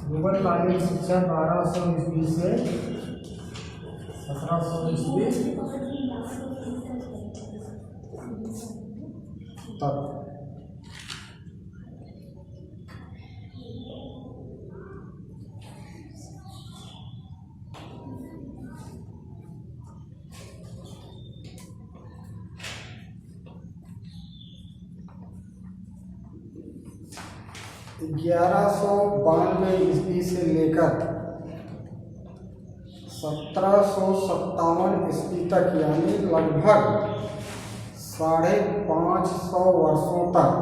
मुगल कालीन शिक्षा 1200 ईस्वी से 1700 ईस्वी तक। 1192 ईस्वी से लेकर 1757 ईस्वी तक यानी लगभग 550 वर्षों तक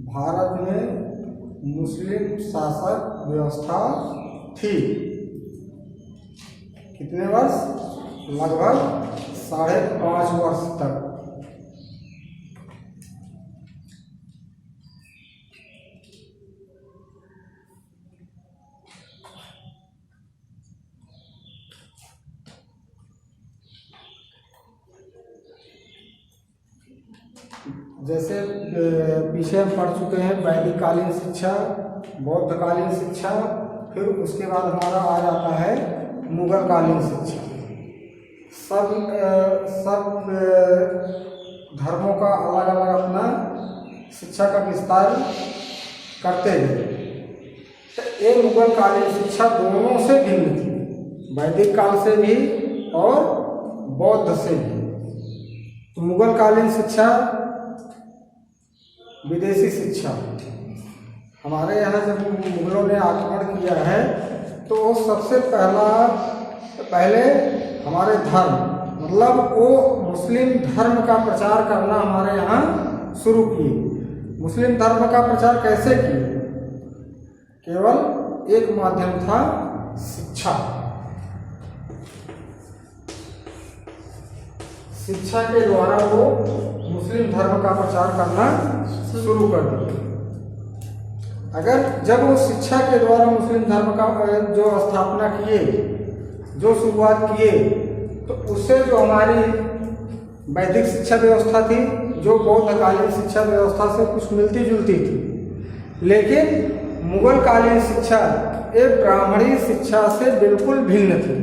भारत में मुस्लिम शासक व्यवस्था थी। कितने वर्ष? लगभग 5.5 वर्ष तक। जैसे पीछे हम पढ़ चुके हैं वैदिक कालीन शिक्षा, बौद्ध कालीन शिक्षा, फिर उसके बाद हमारा आ जाता है मुगल कालीन शिक्षा। सब धर्मों का अलग अलग अपना शिक्षा का विस्तार करते हैं। तो ये मुगल कालीन शिक्षा दोनों से भिन्न थी, वैदिक काल से भी और बौद्ध से भी। तो मुगल कालीन शिक्षा विदेशी शिक्षा। हमारे यहाँ जब मुगलों ने आक्रमण किया है तो सबसे पहले हमारे धर्म मतलब वो मुस्लिम धर्म का प्रचार करना हमारे यहाँ शुरू किए। मुस्लिम धर्म का प्रचार कैसे किए? केवल एक माध्यम था शिक्षा। शिक्षा के द्वारा वो मुस्लिम धर्म का प्रचार करना शुरू कर दिया। अगर जब वो शिक्षा के द्वारा मुस्लिम धर्म का जो स्थापना किए, जो शुरुआत किए, तो उससे जो हमारी वैदिक शिक्षा व्यवस्था थी, जो बौद्ध कालीन शिक्षा व्यवस्था से कुछ मिलती जुलती थी, लेकिन मुगल कालीन शिक्षा एक ब्राह्मणी शिक्षा से बिल्कुल भिन्न थी।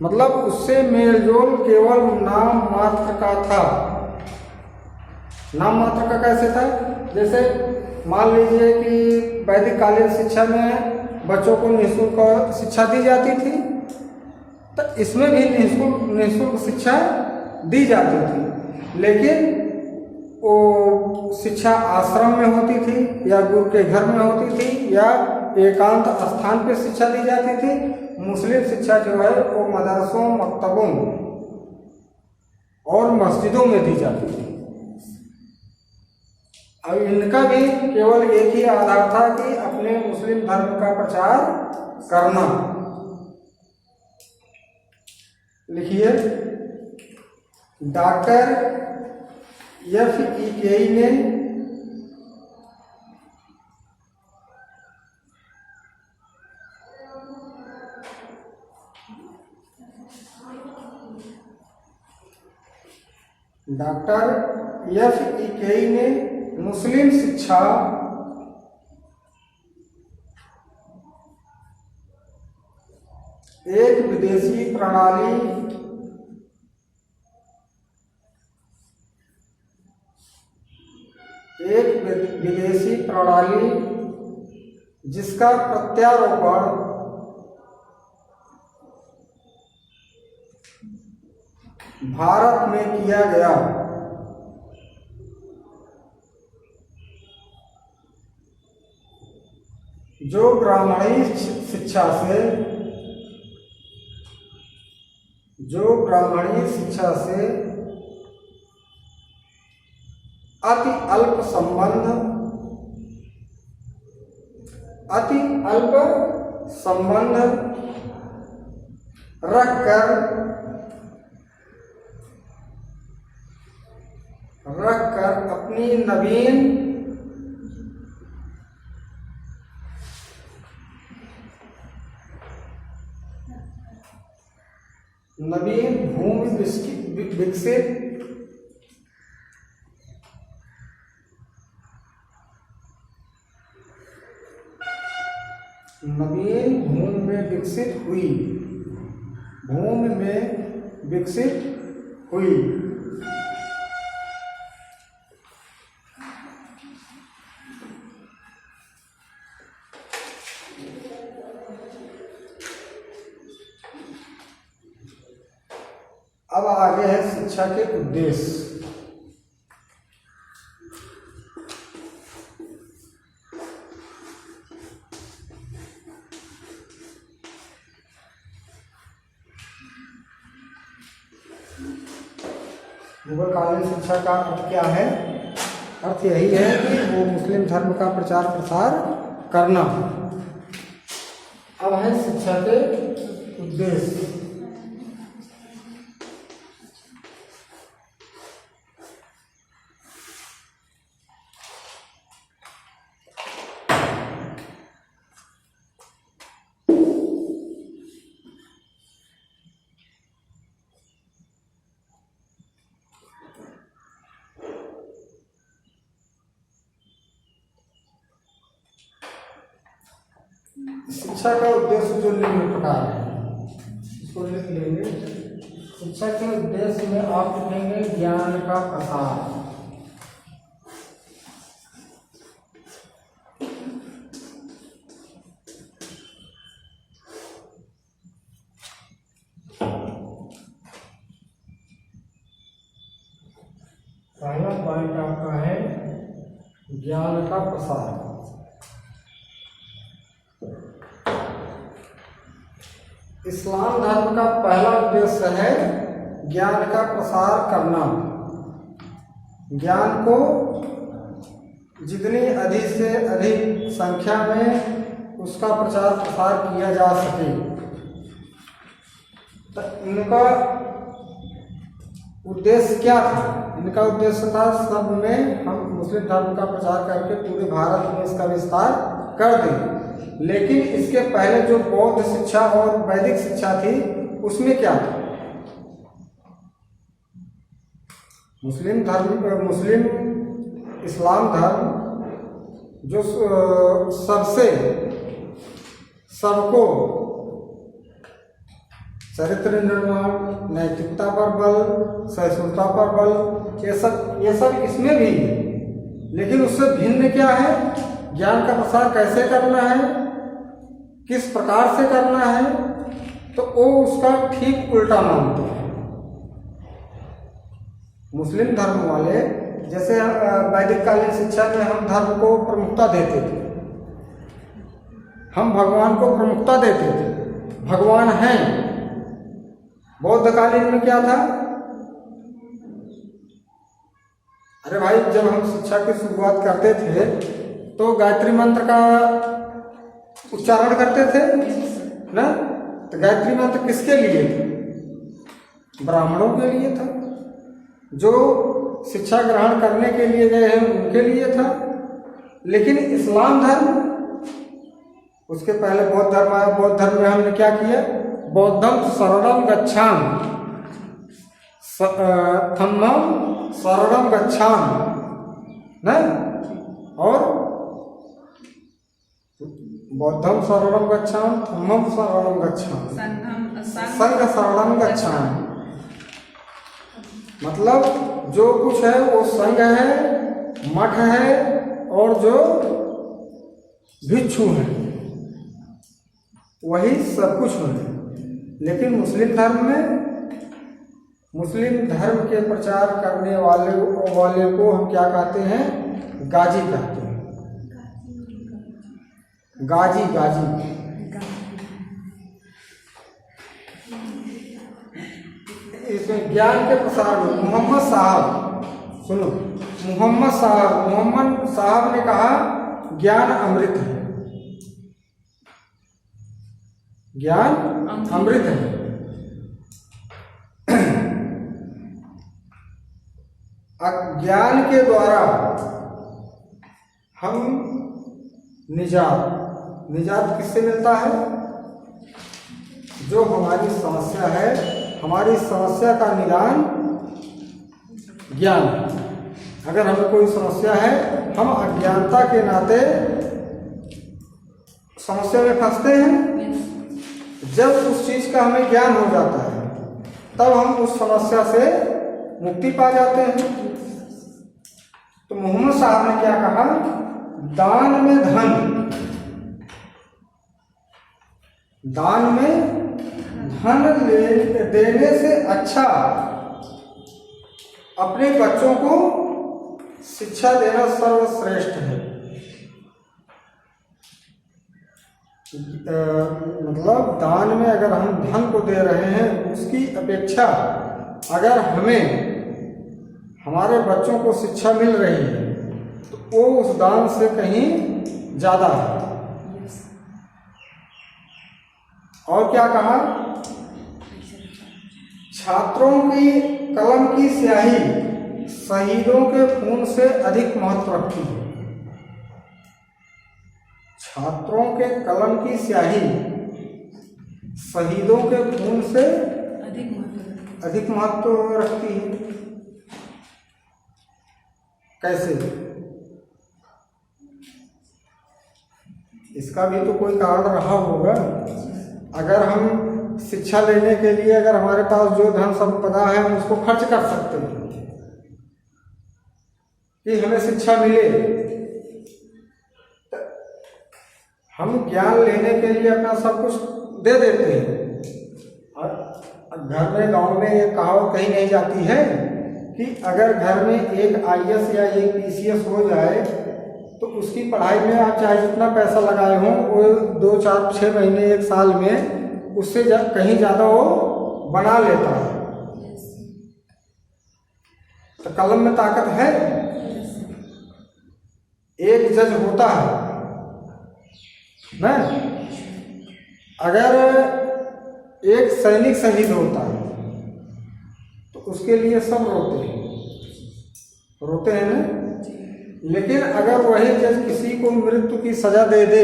मतलब उससे मेलजोल केवल नाम मात्र का था। नाम मात्र का कैसे था? जैसे मान लीजिए कि वैदिक कालीन शिक्षा में बच्चों को निःशुल्क शिक्षा दी जाती थी, तो इसमें भी निःशुल्क शिक्षा दी जाती थी, लेकिन वो शिक्षा आश्रम में होती थी या गुरु के घर में होती थी या एकांत स्थान पर शिक्षा दी जाती थी। मुस्लिम शिक्षा जो है वो मदरसों, मकतबों और मस्जिदों में दी जाती थी। अब इनका भी केवल एक ही आधार था कि अपने मुस्लिम धर्म का प्रचार करना। लिखिए, डॉक्टर F.E. केई ने मुस्लिम शिक्षा एक विदेशी प्रणाली जिसका प्रत्यारोपण भारत में किया गया, जो ब्राह्मणी शिक्षा से अति अल्प संबंध रखकर अपनी नवीन भूमि विकसित नवीन भूमि में विकसित हुई, भूमि में विकसित हुई। अब आगे है शिक्षा के उद्देश्य। मुगलकालीन शिक्षा का अर्थ क्या है? अर्थ यही है कि वो मुस्लिम धर्म का प्रचार प्रसार करना। अब है शिक्षा के उद्देश्य। शिक्षा का उद्देश्य जो निम्न प्रकार है, इसको लिख लेंगे। शिक्षा के उद्देश्य में आप लिखेंगे ज्ञान का प्रसार। पहला पॉइंट आपका है ज्ञान का प्रसार। इस्लाम धर्म का पहला उद्देश्य है ज्ञान का प्रसार करना। ज्ञान को जितनी अधिक से अधिक संख्या में उसका प्रचार प्रसार किया जा सके। तो इनका उद्देश्य क्या था? इनका उद्देश्य था सब में हम मुस्लिम धर्म का प्रचार करके पूरे भारत में इसका विस्तार कर दें। लेकिन इसके पहले जो बौद्ध शिक्षा और वैदिक शिक्षा थी उसमें क्या था? मुस्लिम इस्लाम धर्म जो सबको चरित्र निर्माण, नैतिकता पर बल, सहिष्णुता पर बल, ये सब इसमें भी है। लेकिन उससे भिन्न क्या है? ज्ञान का प्रसार कैसे करना है, किस प्रकार से करना है, तो वो उसका ठीक उल्टा मानते हैं। मुस्लिम धर्म वाले जैसे वैदिक कालीन शिक्षा में हम धर्म को प्रमुखता देते थे, हम भगवान को प्रमुखता देते थे, भगवान हैं। बौद्ध कालीन में क्या था? अरे भाई, जब हम शिक्षा की शुरुआत करते थे तो गायत्री मंत्र का उच्चारण करते थे ना। तो गायत्री मंत्र किसके लिए था? ब्राह्मणों के लिए था। जो शिक्षा ग्रहण करने के लिए गए हैं उनके लिए था। लेकिन इस्लाम धर्म, उसके पहले बौद्ध धर्म आया। बौद्ध धर्म में हमने क्या किया? बौद्धम शरणम गच्छामि, धम्मम शरणम गच्छामि ना, और बौद्धम शरणम गच्छामि, धम्मम शरणम गच्छामि, संघ शरणम गच्छामि। मतलब जो कुछ है वो संघ है, मठ है, और जो भिक्षु है वही सब कुछ है। लेकिन मुस्लिम धर्म के प्रचार करने वाले को हम क्या कहते हैं? गाजी कहते हैं। गाजी इसमें ज्ञान के प्रसार में मोहम्मद साहब ने कहा ज्ञान अमृत है, ज्ञान अमृत है। ज्ञान के द्वारा हम निजात किससे मिलता है? जो हमारी समस्या है, हमारी समस्या का निदान ज्ञान। अगर हमें कोई समस्या है, हम अज्ञानता के नाते समस्या में फंसते हैं। जब उस चीज का हमें ज्ञान हो जाता है तब हम उस समस्या से मुक्ति पा जाते हैं। तो मोहम्मद साहब ने क्या कहा, दान में धन देने से अच्छा अपने बच्चों को शिक्षा देना सर्वश्रेष्ठ है। मतलब दान में अगर हम धन को दे रहे हैं उसकी अपेक्षा अगर हमें हमारे बच्चों को शिक्षा मिल रही है तो वो उस दान से कहीं ज्यादा है। और क्या कहा, छात्रों की कलम की स्याही शहीदों के खून से अधिक महत्व रखती है। छात्रों के कलम की स्याही शहीदों के खून से अधिक महत्व रखती है। कैसे? इसका भी तो कोई कारण रहा होगा। अगर हम शिक्षा लेने के लिए अगर हमारे पास जो धन संपदा है हम उसको खर्च कर सकते हैं कि हमें शिक्षा मिले, हम ज्ञान लेने के लिए अपना सब कुछ दे देते हैं। और घर में गांव में एक कहावत कही नहीं जाती है कि अगर घर में एक आईएएस या एक पीसीएस हो जाए तो उसकी पढ़ाई में आप चाहे जितना पैसा लगाए हों वो 2, 4, 6 महीने 1 साल में उससे कहीं ज़्यादा वो बना लेता है। तो कलम में ताकत है। एक जज होता है ना, अगर एक सैनिक शहीद होता है तो उसके लिए सब रोते हैं ना। लेकिन अगर वही जज किसी को मृत्यु की सजा दे दे,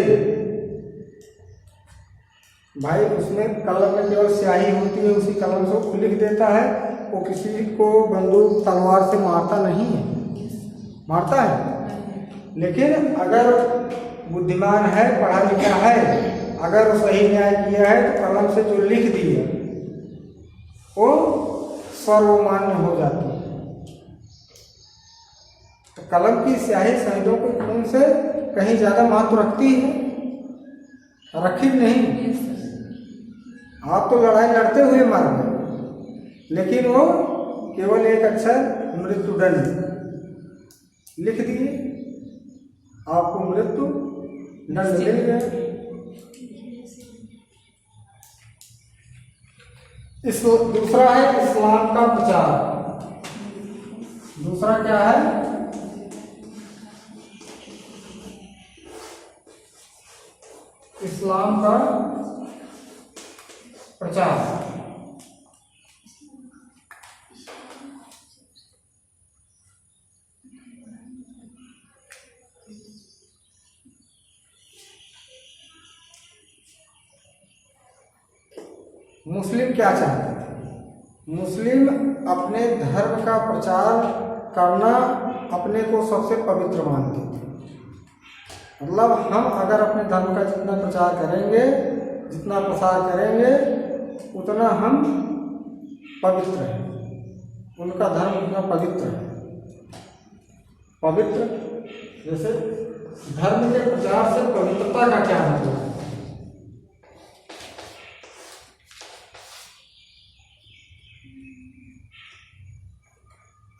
भाई उसमें कलम में केवल स्याही होती है, उसी कलम से वो लिख देता है, वो किसी को बंदूक तलवार से मारता नहीं है, मारता है। लेकिन अगर बुद्धिमान है, पढ़ा लिखा है, अगर वो सही न्याय किया है तो कलम से जो लिख दिया वो सर्वमान्य हो जाती है। तो कलम की स्याही शहीदों के खून से कहीं ज्यादा महत्व रखती है, रखी नहीं। आप तो लड़ाई लड़ते हुए मर गए, लेकिन वो केवल एक अक्षर मृत्युदंड लिख दिए, आपको मृत्यु दंड मिल गया। दूसरा है इस्लाम का प्रचार। दूसरा क्या है? इस्लाम का प्रचार। मुस्लिम क्या चाहते थे? मुस्लिम अपने धर्म का प्रचार करना अपने को सबसे पवित्र मानते थे। मतलब हम अगर अपने धर्म का जितना प्रचार करेंगे, जितना प्रसार करेंगे, उतना हम पवित्र हैं। उनका धर्म उतना पवित्र है। पवित्र जैसे धर्म के प्रचार से पवित्रता का क्या मतलब है?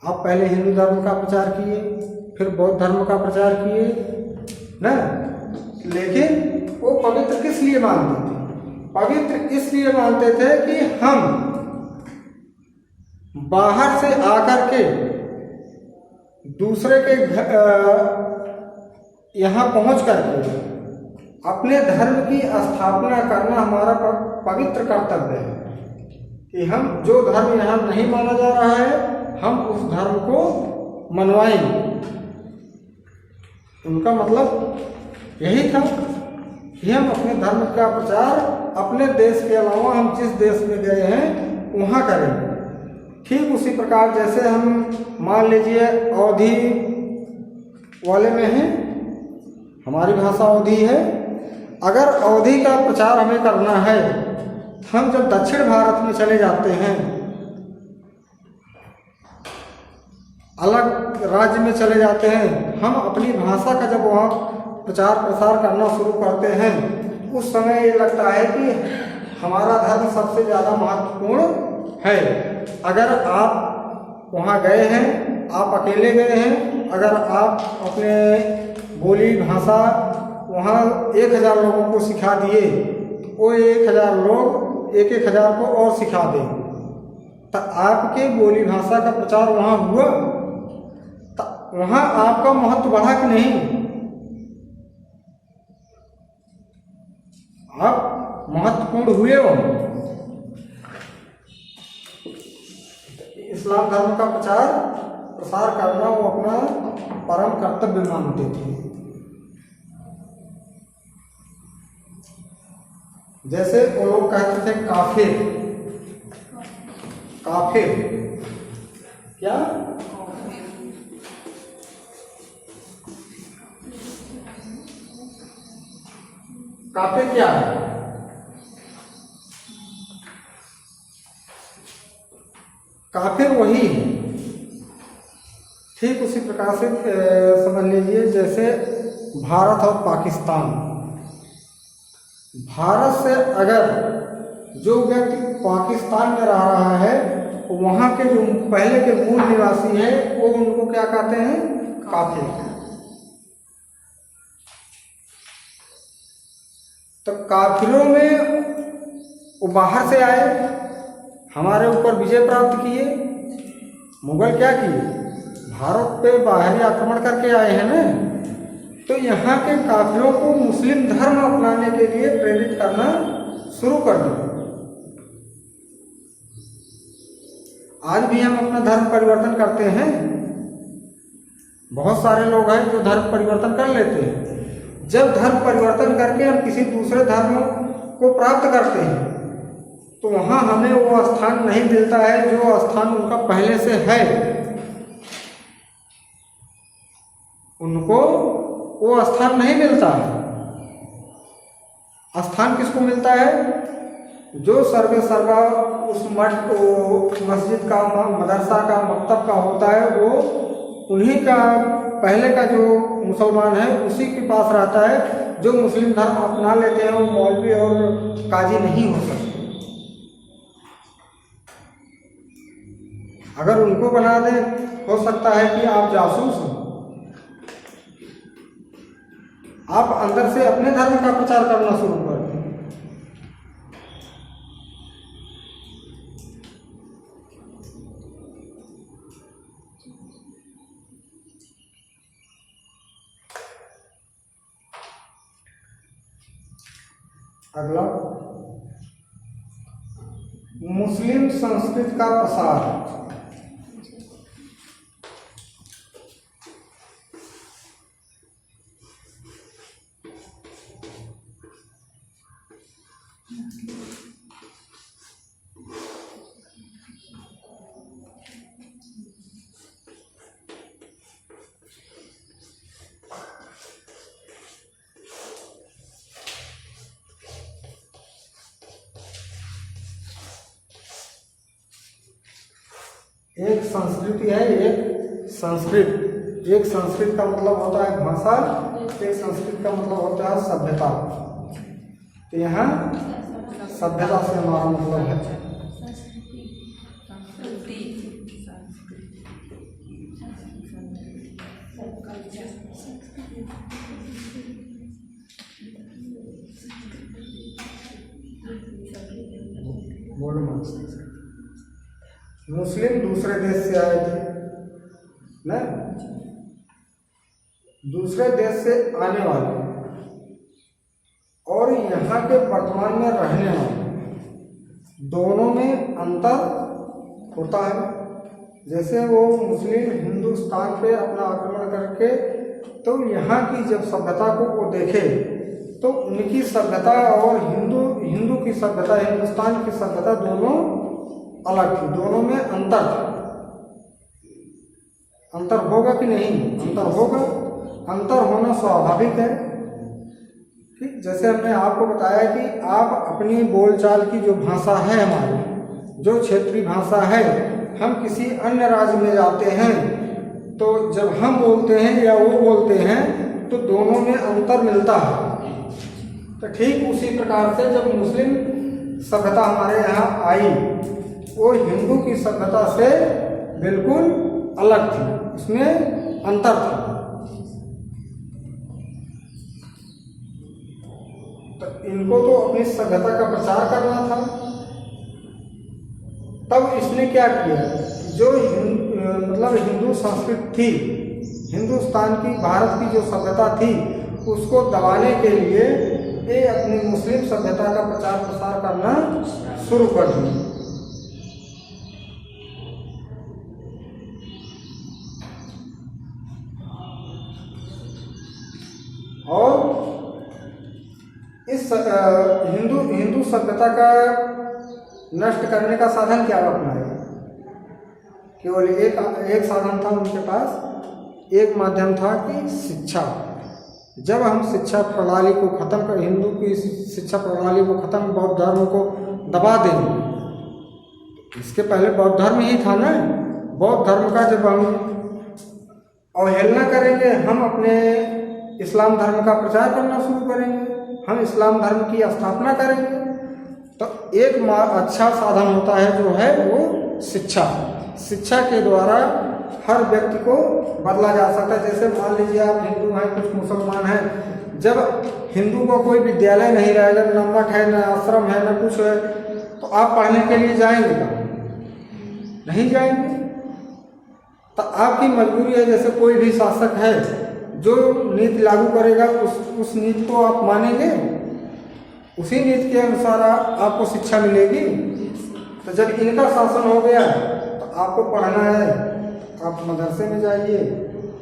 आप पहले हिंदू धर्म का प्रचार किए, फिर बौद्ध धर्म का प्रचार किए ना, लेकिन वो पवित्र किस लिए मानते थे? पवित्र इसलिए मानते थे कि हम बाहर से आकर के दूसरे के यहाँ पहुंच करके अपने धर्म की स्थापना करना हमारा पवित्र कर्तव्य है कि हम जो धर्म यहाँ नहीं माना जा रहा है हम उस धर्म को मनवाएंगे। उनका मतलब यही था कि हम अपने धर्म का प्रचार अपने देश के अलावा हम जिस देश में गए हैं वहाँ करेंगे। ठीक उसी प्रकार जैसे हम मान लीजिए अवधी वाले में हैं, हमारी भाषा अवधी है। अगर अवधि का प्रचार हमें करना है, हम जब दक्षिण भारत में चले जाते हैं, अलग राज्य में चले जाते हैं, हम अपनी भाषा का जब वहाँ प्रचार प्रसार करना शुरू करते हैं, उस समय ये लगता है कि हमारा धर्म सबसे ज़्यादा महत्वपूर्ण है। अगर आप वहाँ गए हैं, आप अकेले गए हैं, अगर आप अपने बोली भाषा वहाँ 1000 लोगों को सिखा दिए, वो 1000 लोग 1000 को और सिखा दें, तो आपके बोली भाषा का प्रचार वहाँ हुआ, तो वहाँ आपका महत्व बढ़ा कि नहीं? आप महत्वपूर्ण हुए हो। इस्लाम धर्म का प्रचार प्रसार करना वो अपना परम कर्तव्य मानते थे। जैसे वो लोग कहते थे काफिर, काफिर क्या? काफिर क्या है? काफिर वही है। ठीक उसी प्रकार से समझ लीजिए जैसे भारत और पाकिस्तान। भारत से अगर जो व्यक्ति पाकिस्तान में रह रहा है, वहाँ के जो पहले के मूल निवासी हैं, वो उनको क्या कहते हैं? काफिर। तो काफिरों में वो बाहर से आए, हमारे ऊपर विजय प्राप्त किए। मुगल क्या किए? भारत पे बाहरी आक्रमण करके आए हैं ना। तो यहाँ के काफिरों को मुस्लिम धर्म अपनाने के लिए प्रेरित करना शुरू कर दिया। आज भी हम अपना धर्म परिवर्तन करते हैं। बहुत सारे लोग हैं जो धर्म परिवर्तन कर लेते हैं। जब धर्म परिवर्तन करके हम किसी दूसरे धर्म को प्राप्त करते हैं, तो वहाँ हमें वो स्थान नहीं मिलता है जो स्थान उनका पहले से है। उनको वो स्थान नहीं मिलता है। स्थान किसको मिलता है? जो सर्वे सर्वा उस मठ को, मस्जिद का, मदरसा का, मकतब का होता है, वो उन्हीं का पहले का जो मुसलमान है उसी के पास रहता है। जो मुस्लिम धर्म अपना लेते हैं वो मौलवी और काजी नहीं हो सकते। अगर उनको बना दें, हो सकता है कि आप जासूस हो, आप अंदर से अपने धर्म का प्रचार करना शुरू कर दें। अगला, मुस्लिम संस्कृति का प्रसार। एक संस्कृति है, एक संस्कृत। एक संस्कृत का मतलब होता है भाषा, एक संस्कृत का मतलब होता है सभ्यता। तो यहाँ सभ्यता से हमारा मतलब है मुस्लिम दूसरे देश से आए थे ना, दूसरे देश से आने वाले और यहाँ के वर्तमान में रहने वाले, दोनों में अंतर होता है। जैसे वो मुस्लिम हिंदुस्तान पे अपना आक्रमण करके तो यहाँ की जब सभ्यता को वो देखे तो उनकी सभ्यता और हिंदू की सभ्यता, हिंदुस्तान की सभ्यता दोनों अलग थी। दोनों में अंतर था। अंतर होगा कि नहीं? अंतर होगा। अंतर होना स्वाभाविक है ठीक, जैसे हमने आपको बताया कि आप अपनी बोलचाल की जो भाषा है हमारी, जो क्षेत्रीय भाषा है, हम किसी अन्य राज्य में जाते हैं तो जब हम बोलते हैं या वो बोलते हैं तो दोनों में अंतर मिलता है। तो ठीक उसी प्रकार से जब मुस्लिम सभ्यता हमारे यहाँ आई, वो हिंदू की सभ्यता से बिल्कुल अलग थी, उसमें अंतर था। तो इनको तो अपनी सभ्यता का प्रचार करना था। तब इसने क्या किया, जो मतलब हिंदू संस्कृति थी, हिंदुस्तान की, भारत की जो सभ्यता थी, उसको दबाने के लिए ये अपनी मुस्लिम सभ्यता का प्रचार प्रसार करना शुरू कर दिया। और इस हिंदू सभ्यता का नष्ट करने का साधन क्या अपनाया? केवल एक साधन था उनके पास, एक माध्यम था कि शिक्षा। जब हम शिक्षा प्रणाली को खत्म कर, हिंदू की शिक्षा प्रणाली को खत्म, बौद्ध धर्म को दबा देंगे, इसके पहले बौद्ध धर्म ही था ना। बौद्ध धर्म का जब हम अवहेलना करेंगे, हम अपने इस्लाम धर्म का प्रचार करना शुरू करेंगे, हम इस्लाम धर्म की स्थापना करेंगे। तो एक अच्छा साधन होता है जो है वो शिक्षा। शिक्षा के द्वारा हर व्यक्ति को बदला जा सकता है। जैसे मान लीजिए आप हिंदू हैं, कुछ मुसलमान हैं, जब हिंदू को कोई विद्यालय नहीं रहेगा, न मठ है, न आश्रम है, न कुछ है, तो आप पढ़ने के लिए जाएंगे क्या? नहीं जाएंगे। तो आपकी मजबूरी है। जैसे कोई भी शासक है जो नीति लागू करेगा, उस नीति को आप मानेंगे, उसी नीति के अनुसार आपको शिक्षा मिलेगी। तो जब इनका शासन हो गया तो आपको पढ़ना है, आप मदरसे में जाइए,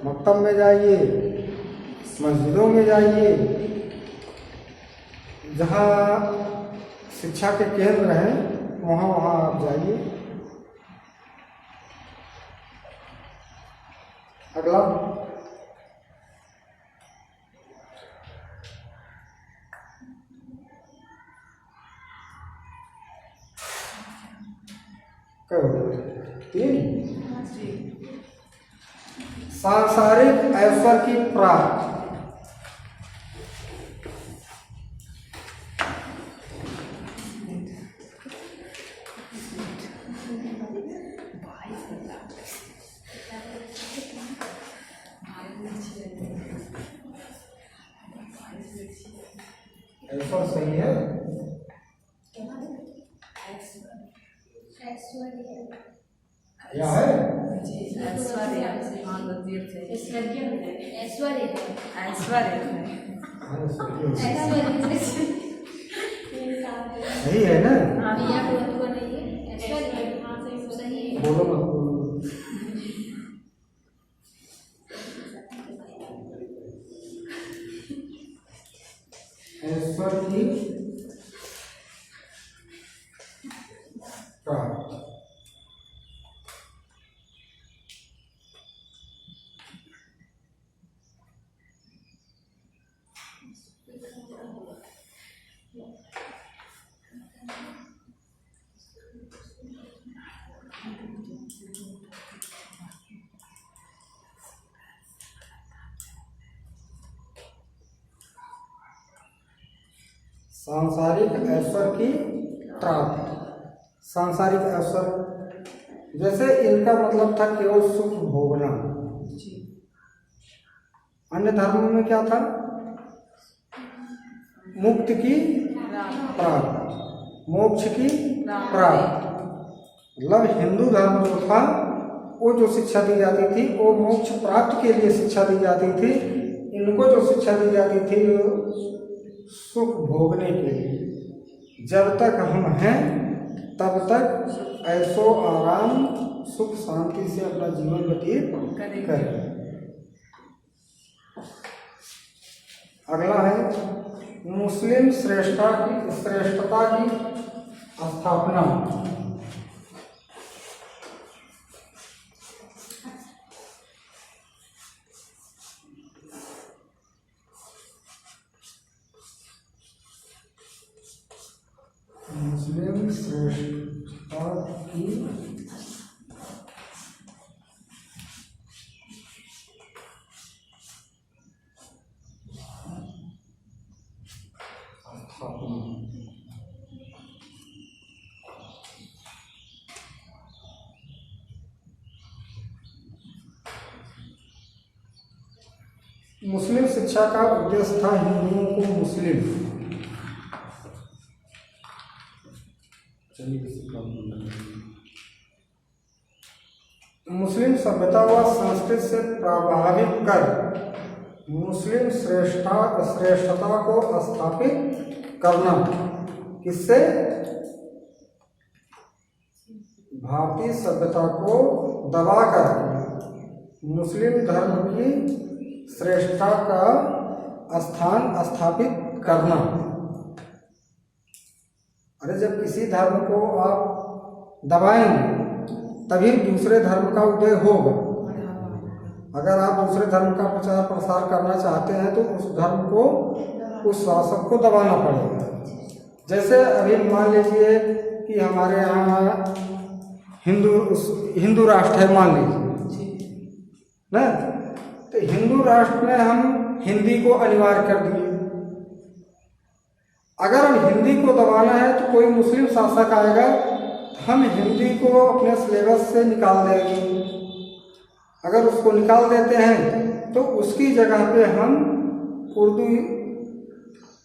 मकतब में जाइए, मस्जिदों में जाइए, जहाँ शिक्षा के केंद्र हैं वहाँ आप जाइए। अगला, सांसारिक ऐश्वर्य की प्राप्ति। ऐश्वर्य सही है, क्या है? ऐश्वर्य सही है ना? बोलो मत बोलो। ऐश्वर्य की प्राप्ति। सांसारिक ऐश्वर्य की प्राप्ति। सांसारिक ऐश्वर्य, जैसे इनका मतलब था केवल सुख भोगना। अन्य धर्मों में क्या था? मुक्ति की प्राप्ति, मोक्ष की प्राप्ति। मतलब हिंदू धर्म जो था, वो जो शिक्षा दी जाती थी वो मोक्ष प्राप्ति के लिए शिक्षा दी जाती थी। इनको जो शिक्षा दी जाती थी सुख भोगने के लिए। जब तक हम हैं तब तक ऐशो आराम, सुख शांति से अपना जीवन व्यतीत करें। अगला है मुस्लिम श्रेष्ठता की स्थापना। श्रेष्ठता की स्थापना। मुस्लिम शिक्षा का उद्देश्य था हिंदुओं को मुस्लिम सभ्यता व संस्कृति से प्रभावित कर मुस्लिम श्रेष्ठता को स्थापित करना। किससे? भारतीय सभ्यता को दबाकर मुस्लिम धर्म की श्रेष्ठता का स्थान स्थापित करना। अरे जब किसी धर्म को आप दबाएंगे तभी दूसरे धर्म का उदय होगा। अगर आप दूसरे धर्म का प्रचार प्रसार करना चाहते हैं तो उस धर्म को, उस शासक को दबाना पड़ेगा। जैसे अभी मान लीजिए कि हमारे यहाँ हिंदू राष्ट्र है, मान लीजिए ना, तो हिंदू राष्ट्र में हम हिंदी को अनिवार्य कर दिए। अगर हम हिंदी को दबाना है तो कोई मुस्लिम शासक आएगा, हम हिंदी को अपने सिलेबस से निकाल देंगे। अगर उसको निकाल देते हैं तो उसकी जगह पे हम उर्दू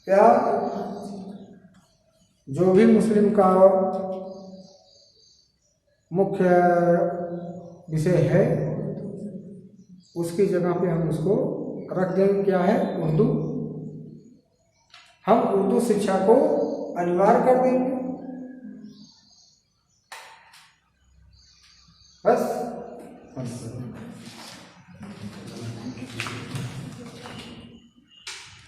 या जो भी मुस्लिम का मुख्य विषय है उसकी जगह पे हम उसको रख देंगे। क्या है? उर्दू। हम उर्दू शिक्षा को अनिवार्य कर देंगे, बस।